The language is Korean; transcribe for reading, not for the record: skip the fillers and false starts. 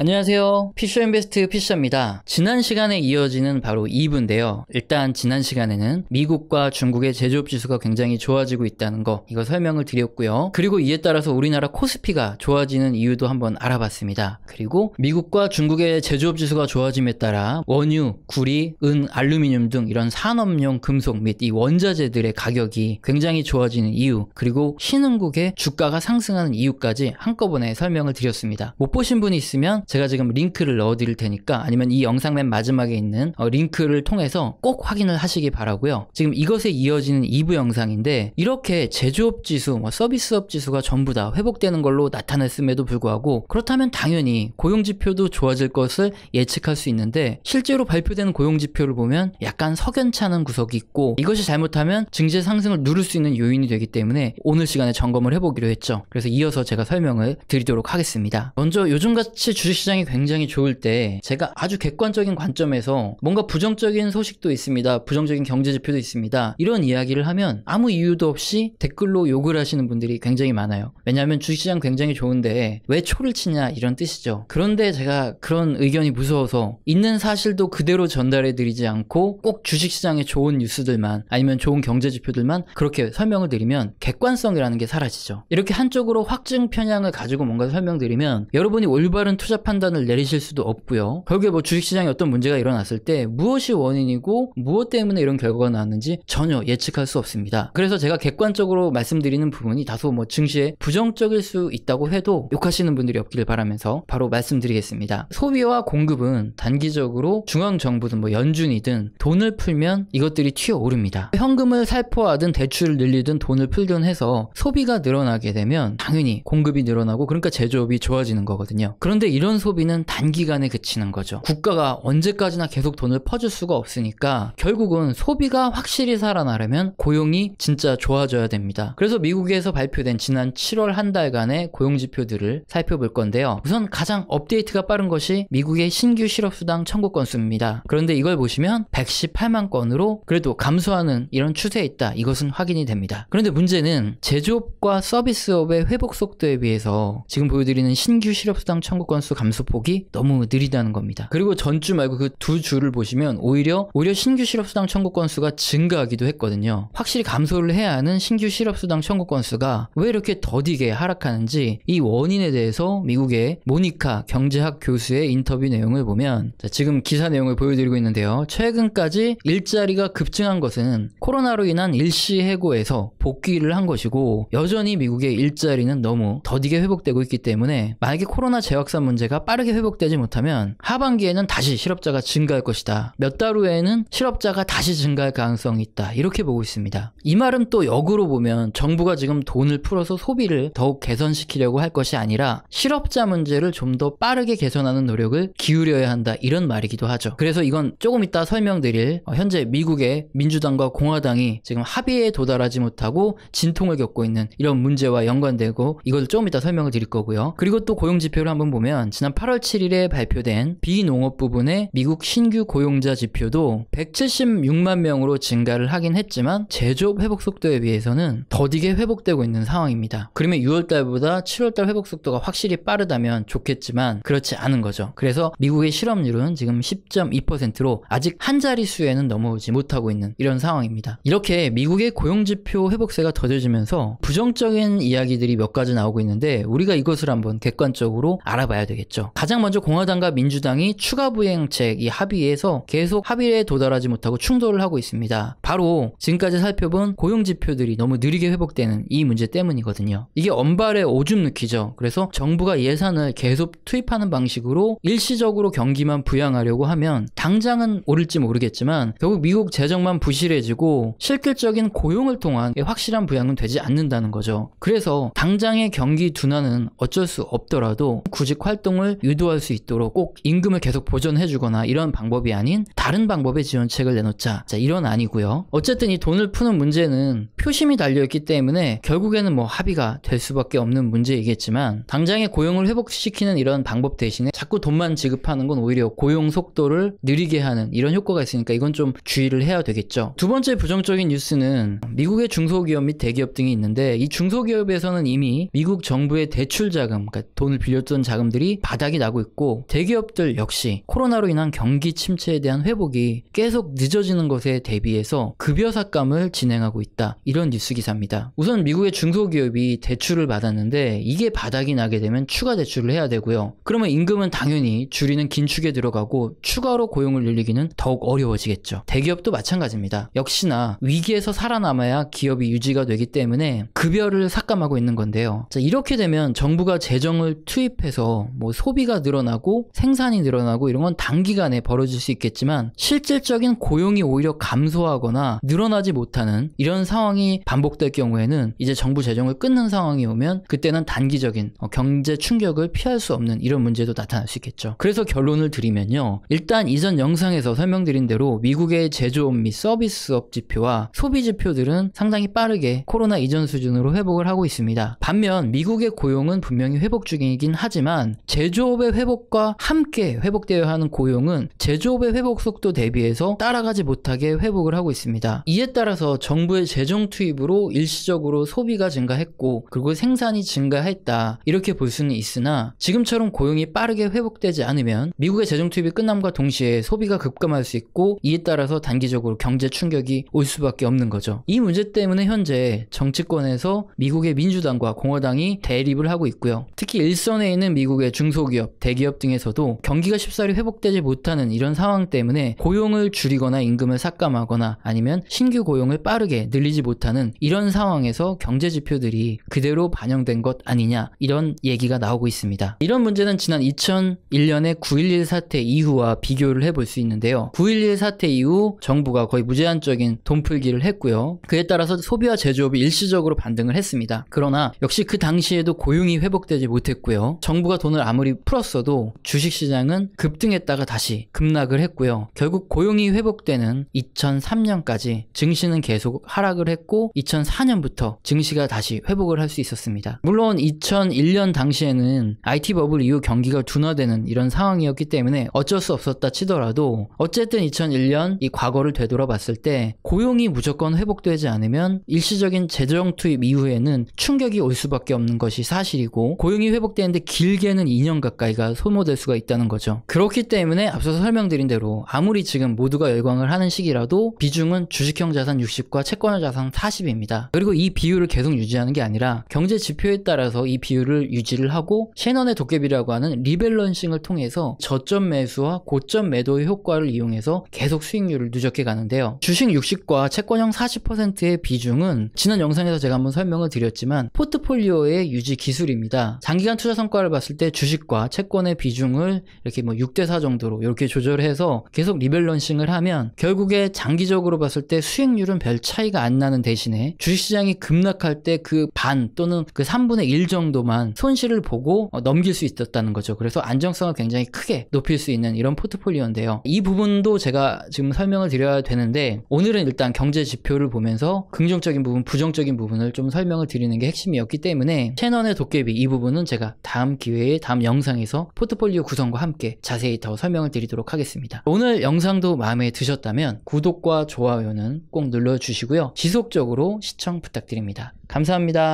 안녕하세요. 피셔인베스트 피셔입니다. 지난 시간에 이어지는 바로 2부인데요. 일단 지난 시간에는 미국과 중국의 제조업 지수가 굉장히 좋아지고 있다는 거, 이거 설명을 드렸고요. 그리고 이에 따라서 우리나라 코스피가 좋아지는 이유도 한번 알아봤습니다. 그리고 미국과 중국의 제조업 지수가 좋아짐에 따라 원유, 구리, 은, 알루미늄 등 이런 산업용 금속 및 이 원자재들의 가격이 굉장히 좋아지는 이유, 그리고 신흥국의 주가가 상승하는 이유까지 한꺼번에 설명을 드렸습니다. 못 보신 분이 있으면 제가 지금 링크를 넣어드릴 테니까, 아니면 이 영상 맨 마지막에 있는 링크를 통해서 꼭 확인을 하시기 바라고요. 지금 이것에 이어지는 2부 영상인데, 이렇게 제조업 지수, 서비스업 지수가 전부 다 회복되는 걸로 나타냈음에도 불구하고, 그렇다면 당연히 고용지표도 좋아질 것을 예측할 수 있는데, 실제로 발표되는 고용지표를 보면 약간 석연찮은 구석이 있고, 이것이 잘못하면 증시 상승을 누를 수 있는 요인이 되기 때문에 오늘 시간에 점검을 해보기로 했죠. 그래서 이어서 제가 설명을 드리도록 하겠습니다. 먼저 요즘같이 주식시장이 굉장히 좋을 때 제가 아주 객관적인 관점에서 뭔가 부정적인 소식도 있습니다, 부정적인 경제지표도 있습니다, 이런 이야기를 하면 아무 이유도 없이 댓글로 욕을 하시는 분들이 굉장히 많아요. 왜냐하면 주식시장 굉장히 좋은데 왜 초를 치냐, 이런 뜻이죠. 그런데 제가 그런 의견이 무서워서 있는 사실도 그대로 전달해 드리지 않고 꼭 주식시장에 좋은 뉴스들만, 아니면 좋은 경제지표들만 그렇게 설명을 드리면 객관성이라는 게 사라지죠. 이렇게 한쪽으로 확증 편향을 가지고 뭔가 설명드리면 여러분이 올바른 투자 판단을 내리실 수도 없고요. 결국에 주식시장에 어떤 문제가 일어났을 때 무엇이 원인이고 무엇 때문에 이런 결과가 나왔는지 전혀 예측할 수 없습니다. 그래서 제가 객관적으로 말씀드리는 부분이 다소 증시에 부정적일 수 있다고 해도 욕하시는 분들이 없기를 바라면서 바로 말씀드리겠습니다. 소비와 공급은 단기적으로 중앙정부든 연준이든 돈을 풀면 이것들이 튀어오릅니다. 현금을 살포하든 대출을 늘리든 돈을 풀든 해서 소비가 늘어나게 되면 당연히 공급이 늘어나고, 그러니까 제조업이 좋아지는 거거든요. 그런데 이런 소비는 단기간에 그치는 거죠. 국가가 언제까지나 계속 돈을 퍼줄 수가 없으니까 결국은 소비가 확실히 살아나려면 고용이 진짜 좋아져야 됩니다. 그래서 미국에서 발표된 지난 7월 한 달간의 고용지표들을 살펴볼 건데요. 우선 가장 업데이트가 빠른 것이 미국의 신규 실업수당 청구 건수입니다. 그런데 이걸 보시면 118만 건으로 그래도 감소하는 이런 추세에 있다, 이것은 확인이 됩니다. 그런데 문제는 제조업과 서비스업의 회복 속도에 비해서 지금 보여드리는 신규 실업수당 청구 건수 감소폭이 너무 느리다는 겁니다. 그리고 전주 말고 그 두 주를 보시면 오히려 신규 실업수당 청구 건수가 증가하기도 했거든요. 확실히 감소를 해야 하는 신규 실업수당 청구 건수가 왜 이렇게 더디게 하락하는지, 이 원인에 대해서 미국의 모니카 경제학 교수의 인터뷰 내용을 보면, 지금 기사 내용을 보여드리고 있는데요. 최근까지 일자리가 급증한 것은 코로나로 인한 일시 해고에서 복귀를 한 것이고, 여전히 미국의 일자리는 너무 더디게 회복되고 있기 때문에 만약에 코로나 재확산 문제가 빠르게 회복되지 못하면 하반기에는 다시 실업자가 증가할 것이다, 몇 달 후에는 실업자가 다시 증가할 가능성이 있다, 이렇게 보고 있습니다. 이 말은 또 역으로 보면 정부가 지금 돈을 풀어서 소비를 더욱 개선시키려고 할 것이 아니라 실업자 문제를 좀 더 빠르게 개선하는 노력을 기울여야 한다, 이런 말이기도 하죠. 그래서 이건 조금 이따 설명드릴 현재 미국의 민주당과 공화당이 지금 합의에 도달하지 못하고 진통을 겪고 있는 이런 문제와 연관되고, 이걸 조금 이따 설명을 드릴 거고요. 그리고 또 고용지표를 한번 보면 지난 8월 7일에 발표된 비농업 부분의 미국 신규 고용자 지표도 176만 명으로 증가를 하긴 했지만 제조업 회복 속도에 비해서는 더디게 회복되고 있는 상황입니다. 그러면 6월달보다 7월달 회복 속도가 확실히 빠르다면 좋겠지만 그렇지 않은 거죠. 그래서 미국의 실업률은 지금 10.2%로 아직 한 자릿수에는 넘어오지 못하고 있는 이런 상황입니다. 이렇게 미국의 고용지표 회복세가 더뎌지면서 부정적인 이야기들이 몇 가지 나오고 있는데, 우리가 이것을 한번 객관적으로 알아봐야 되겠죠. 가장 먼저 공화당과 민주당이 추가 부행책 이 합의에서 계속 합의에 도달하지 못하고 충돌을 하고 있습니다. 바로 지금까지 살펴본 고용지표들이 너무 느리게 회복되는 이 문제 때문이거든요. 이게 언발의 오줌 넣기죠. 그래서 정부가 예산을 계속 투입하는 방식으로 일시적으로 경기만 부양하려고 하면 당장은 오를지 모르겠지만 결국 미국 재정만 부실해지고 실질적인 고용을 통한 확실한 부양은 되지 않는다는 거죠. 그래서 당장의 경기 둔화는 어쩔 수 없더라도 구직 활동을 유도할 수 있도록 꼭 임금을 계속 보전해주거나 이런 방법이 아닌 다른 방법의 지원책을 내놓자, 이런 아니고요. 어쨌든 이 돈을 푸는 문제는 표심이 달려있기 때문에 결국에는 합의가 될 수밖에 없는 문제이겠지만, 당장의 고용을 회복시키는 이런 방법 대신에 자꾸 돈만 지급하는 건 오히려 고용 속도를 느리게 하는 이런 효과가 있으니까 이건 좀 주의를 해야 되겠죠. 두 번째 부정적인 뉴스는 미국의 중소기업 및 대기업 등이 있는데, 이 중소기업에서는 이미 미국 정부의 대출 자금, 그러니까 돈을 빌렸던 자금들이 바닥이 나고 있고 대기업들 역시 코로나로 인한 경기 침체에 대한 회복이 계속 늦어지는 것에 대비해서 급여 삭감을 진행하고 있다. 이런 뉴스 기사입니다. 우선 미국의 중소기업이 대출을 받았는데 이게 바닥이 나게 되면 추가 대출을 해야 되고요. 그러면 임금은 당연히 줄이는 긴축에 들어가고 추가로 고용을 늘리기는 더욱 어려워지겠죠. 대기업도 마찬가지입니다. 역시나 위기에서 살아남아야 기업이 유지가 되기 때문에 급여를 삭감하고 있는 건데요. 자, 이렇게 되면 정부가 재정을 투입해서 뭐 소비가 늘어나고 생산이 늘어나고 이런 건 단기간에 벌어질 수 있겠지만 실질적인 고용이 오히려 감소하거나 늘어나지 못하는 이런 상황이 반복될 경우에는 이제 정부 재정을 끊는 상황이 오면 그때는 단기적인 경제 충격을 피할 수 없는 이런 문제도 나타날 수 있겠죠. 그래서 결론을 드리면요. 일단 이전 영상에서 설명드린 대로 미국의 제조업 및 서비스업 지표와 소비 지표들은 상당히 빠르게 코로나 이전 수준으로 회복을 하고 있습니다. 반면 미국의 고용은 분명히 회복 중이긴 하지만 제조업의 회복과 함께 회복되어야 하는 고용은 제조업의 회복 속도 대비해서 따라가지 못하게 회복을 하고 있습니다. 이에 따라서 정부의 재정 투입으로 일시적으로 소비가 증가했고 그리고 생산이 증가했다 이렇게 볼 수는 있으나 지금처럼 고용이 빠르게 회복되지 않으면 미국의 재정 투입이 끝남과 동시에 소비가 급감할 수 있고 이에 따라서 단기적으로 경제 충격이 올 수밖에 없는 거죠. 이 문제 때문에 현재 정치권에서 미국의 민주당과 공화당이 대립을 하고 있고요. 특히 일선에 있는 미국의 중소기업, 대기업 등에서도 경기가 쉽사리 회복되지 못하는 이런 상황 때문에 고용을 줄이거나 임금을 삭감하거나 아니면 신규 고용을 빠르게 늘리지 못하는 이런 상황에서 경제 지표들이 그대로 반영된 것 아니냐 이런 얘기가 나오고 있습니다. 이런 문제는 지난 2001년의 9.11 사태 이후와 비교를 해볼 수 있는데요. 9.11 사태 이후 정부가 거의 무제한적인 돈풀기를 했고요. 그에 따라서 소비와 제조업이 일시적으로 반등을 했습니다. 그러나 역시 그 당시에도 고용이 회복되지 못했고요. 정부가 돈을 아무리 풀었어도 주식시장은 급등했다가 다시 급락을 했고요. 결국 고용이 회복되는 2003년까지 증시는 계속 하락을 했고 2004년부터 증시가 다시 회복을 할 수 있었습니다. 물론 2001년 당시에는 IT 버블 이후 경기가 둔화되는 이런 상황이었기 때문에 어쩔 수 없었다 치더라도 어쨌든 2001년 이 과거를 되돌아봤을 때 고용이 무조건 회복되지 않으면 일시적인 재정 투입 이후에는 충격이 올 수밖에 없는 것이 사실이고 고용이 회복되는데 길게는 2년 가까이가 소모될 수가 있다는 거죠. 그렇기 때문에 앞서서 설명드린 대로 아무리 지금 모두가 열광을 하는 시기라도 비중은 주식형 자산 60과 채권형 자산 40입니다. 그리고 이 비율을 계속 유지하는 게 아니라 경제 지표에 따라서 이 비율을 유지를 하고 셰넌의 도깨비라고 하는 리밸런싱을 통해서 저점 매수와 고점 매도의 효과를 이용해서 계속 수익률을 누적해 가는데요. 주식 60과 채권형 40%의 비중은 지난 영상에서 제가 한번 설명을 드렸지만 포트폴리오의 유지 기술입니다. 장기간 투자 성과를 봤을 때 주식과 채권의 비중을 이렇게 뭐 6대4 정도로 이렇게 조절해서 계속 리밸런싱을 하면 결국에 장기적으로 봤을 때 수익률은 별 차이가 안 나는 대신에 주식시장이 급락할 때 그 반 또는 그 3분의 1 정도만 손실을 보고 넘길 수 있었다는 거죠. 그래서 안정성을 굉장히 크게 높일 수 있는 이런 포트폴리오인데요. 이 부분도 제가 지금 설명을 드려야 되는데 오늘은 일단 경제 지표를 보면서 긍정적인 부분, 부정적인 부분을 좀 설명을 드리는 게 핵심이었기 때문에 셰넌의 도깨비 이 부분은 제가 다음 기회에 다음 영상에서 포트폴리오 구성과 함께 자세히 더 설명을 드리도록 하겠습니다. 오늘 영상도 마음에 드셨다면 구독과 좋아요는 꼭 눌러주시고요. 지속적으로 시청 부탁드립니다. 감사합니다.